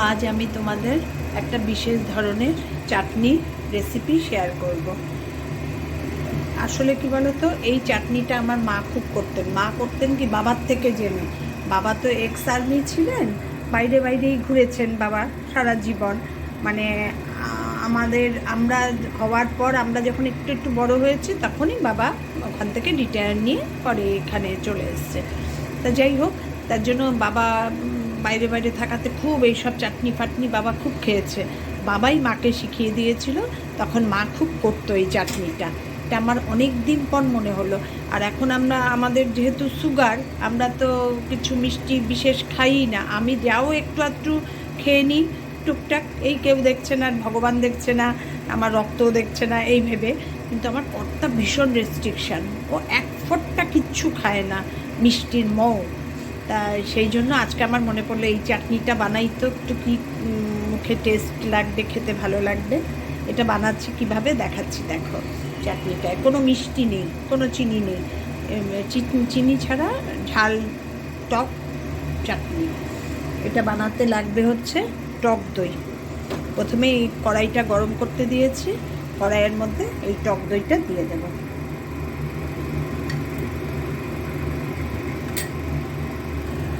আজ আমি তোমাদের একটা বিশেষ ধরনের চাটনি রেসিপি শেয়ার করব। আসলে কি বলো তো, এই চাটনিটা আমার মা খুব করতেন। মা করতেন কি বাবার থেকে জেনে। বাবা তো এক্স আর্মি ছিলেন, বাইরে বাইরেই ঘুরেছেন বাবা সারা জীবন। মানে আমরা হওয়ার পর আমরা যখন একটু একটু বড় হয়েছি তখনই বাবা ওখান থেকে রিটায়ার নিয়ে পরে এখানে চলে এসছে। তা যাই হোক, তার জন্য বাবা বাইরে বাইরে থাকাতে খুব এইসব চাটনি ফাটনি বাবা খুব খেয়েছে। বাবাই মাকে শিখিয়ে দিয়েছিল, তখন মা খুব করতো এই চাটনিটা। এটা আমার অনেক দিন পর মনে হলো। আর এখন আমাদের যেহেতু সুগার, আমরা তো কিছু মিষ্টি বিশেষ খাই না। আমি যাও একটু আধটু খেয়ে নিই টুকটাক, এই কেউ দেখছে না, ভগবান দেখছে না, আমার রক্তও দেখছে না এই ভেবে। কিন্তু আমার কর্তা ভীষণ রেস্ট্রিকশান, ও এক ফোঁটা কিচ্ছু খায় না মিষ্টির মৌ। তা সেই জন্য আজকে আমার মনে পড়লো এই চাটনিটা বানাই তো একটু কি মুখে টেস্ট লাগবে, খেতে ভালো লাগবে। এটা বানাচ্ছি কিভাবে দেখাচ্ছি। দেখো, চাটনিটায় কোনো মিষ্টি নেই, কোনো চিনি নেই, চিনি ছাড়া ঝাল টক চাটনি। এটা বানাতে লাগবে হচ্ছে টক দই। প্রথমে এই কড়াইটা গরম করতে দিয়েছি, কড়াইয়ের মধ্যে এই টক দইটা দিয়ে দেবো।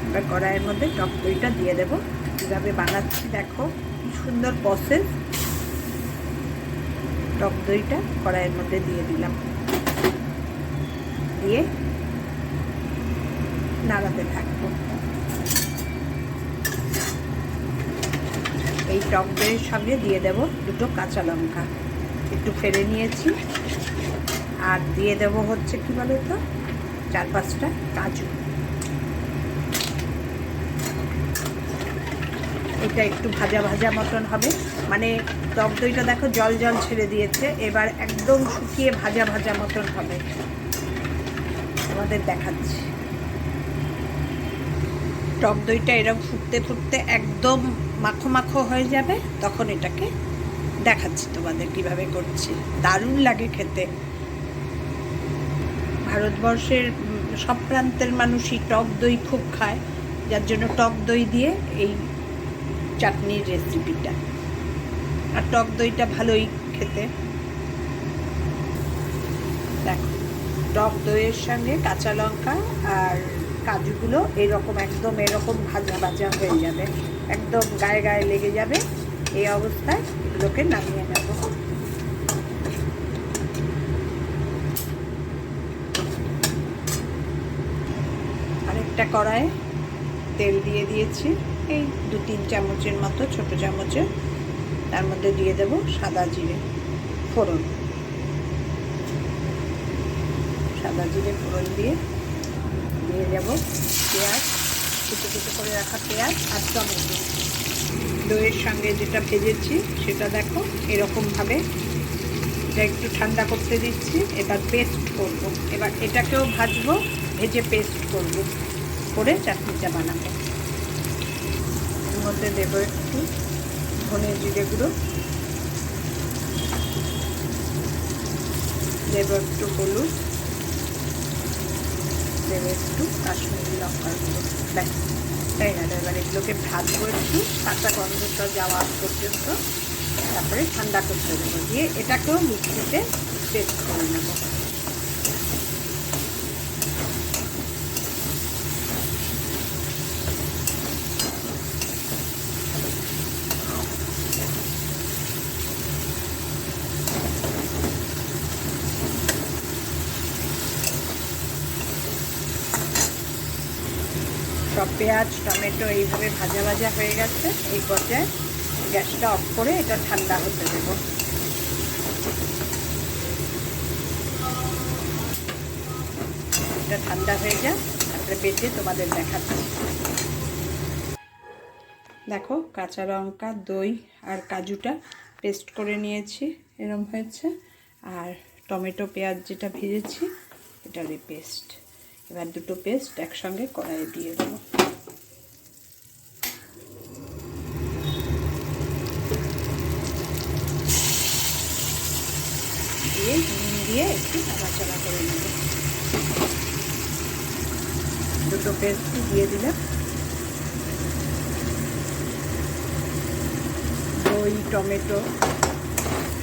এবার কড়াইয়ের মধ্যে টক দইটা দিয়ে দেবো। কীভাবে বানাচ্ছি দেখো, কি সুন্দর প্রসেস। টক দইটা কড়াইয়ের মধ্যে দিয়ে দিলাম, দিয়ে নাড়াতে থাকবো। এই টক দইয়ের সঙ্গে দিয়ে দেব দুটো কাঁচা লঙ্কা, একটু ফেলে নিয়েছি। আর দিয়ে দেব হচ্ছে কি বলো তো, 4-5টা কাজু। এটা একটু ভাজা ভাজা মতন হবে, মানে টক দইটা দেখো জল জল ছেড়ে দিয়েছে, এবার একদম শুকিয়ে ভাজা ভাজা মতন হবে। আমাদের দেখাচ্ছি, টক দইটা এরকম ফুটতে ফুটতে একদম মাখো মাখো হয়ে যাবে, তখন এটাকে দেখাচ্ছি তোমাদের কিভাবে করছি। দারুণ লাগে খেতে। ভারতবর্ষের সব প্রান্তের মানুষই টক দই খুব খায়, যার জন্য টক দই দিয়ে এই চাটনির রেসিপিটা। আর টক দইটা ভালোই খেতে। দেখো, টক দইয়ের সঙ্গে কাঁচা লঙ্কা আর কাজুগুলো এরকম একদম এরকম ভাজা ভাজা হয়ে যাবে, একদম গায়ে গায়ে লেগে যাবে। এই অবস্থায় এগুলোকে নামিয়ে নেব। আরেকটা কড়াইয়ে তেল দিয়ে দিয়েছি, এই 2-3 চামচের মতো, ছোটো চামচে। তার মধ্যে দিয়ে দেব সাদা জিরে ফোড়ন। সাদা জিরে ফোড়ন দিয়ে যাব পেঁয়াজ, কুচো কুচো করে রাখা পেঁয়াজ আর টমেটো। দইয়ের সঙ্গে যেটা ভেজেছি সেটা দেখো এরকমভাবে এটা একটু ঠান্ডা করতে দিচ্ছি। এবার পেস্ট করব, এবার এটাকেও ভাজবো, ভেজে পেস্ট করব, করে চাটনিটা বানাবো। এর মধ্যে দেবো একটু ধনে জিরে গুঁড়ো, দেবো একটু হলুদ, দেবো একটু কাশ্মীরি লঙ্কার গুঁড়ো। ব্যাস, তাই না? এবার এগুলোকে ভাজবো একটু কাঁচা গন্ধটা যাওয়া পর্যন্ত, তারপরে ঠান্ডা করতে দেবো, দিয়ে এটাকেও মিক্সিতে পেস্ট করে নেব। সব পেঁয়াজ টমেটো এইভাবে ভাজা ভাজা হয়ে গেছে। এই পর্যায়ে গ্যাসটা অফ করে এটা ঠান্ডা হতে দেব। এটা ঠান্ডা হয়ে যায়, তারপরে বেটে তোমাদের দেখাচ্ছি। দেখো, কাঁচা লঙ্কা, দই আর কাজুটা পেস্ট করে নিয়েছি, এরকম হয়েছে। আর টমেটো পেঁয়াজ যেটা ভেজেছি এটারই পেস্ট। এবার দুটো পেস্ট একসঙ্গে কড়াইয়ে দিয়ে দেবো। দিয়ে নুন দিয়ে একটু নাড়াচাড়া করে নেব। দুটো পেস্ট দিয়ে দিলাম। দই, টমেটো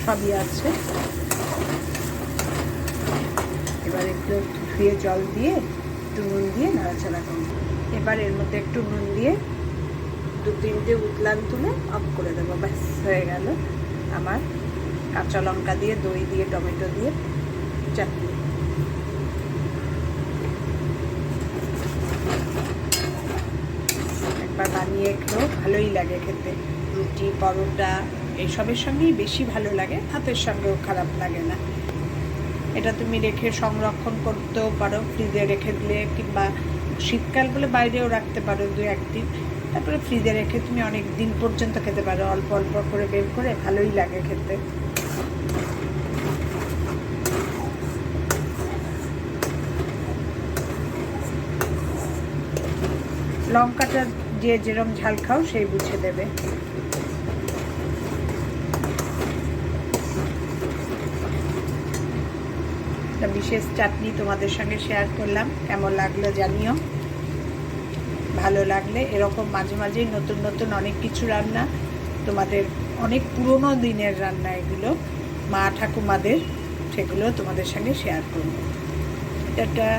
সবই আছে। এবার একটু ধুয়ে জল দিয়ে একটু নুন দিয়ে নাড়াচাড়া করব। এবার এর মধ্যে একটু নুন দিয়ে 2-3টে উতলান তুলে অফ করে দেবো। ব্যাস হয়ে গেল আমার কাঁচা লঙ্কা দিয়ে, দই দিয়ে, টমেটো দিয়ে চাটনি। একবার বানিয়ে খেলেও ভালোই লাগে খেতে। রুটি, পরোটা এইসবের সঙ্গেই বেশি ভালো লাগে, ভাতের সঙ্গেও খারাপ লাগে না। এটা তুমি রেখে সংরক্ষণ করতেও পারো, ফ্রিজে রেখে দিলে, কিংবা শীতকাল বলে বাইরেও রাখতে পারো 2-1 দিন। তারপরে ফ্রিজে রেখে তুমি অনেক দিন পর্যন্ত খেতে পারো, অল্প অল্প করে বের করে, ভালোই লাগে খেতে। লঙ্কাটা যে যেরকম ঝাল খাও সেই বুঝে দেবে। একটা বিশেষ চাটনি তোমাদের সঙ্গে শেয়ার করলাম, কেমন লাগলো জানিও। ভালো লাগলে এরকম মাঝে মাঝেই নতুন নতুন অনেক কিছু রান্না, তোমাদের অনেক পুরনো দিনের রান্না এগুলো, মা ঠাকুমাদের, সেগুলো তোমাদের সঙ্গে শেয়ার করব। এটা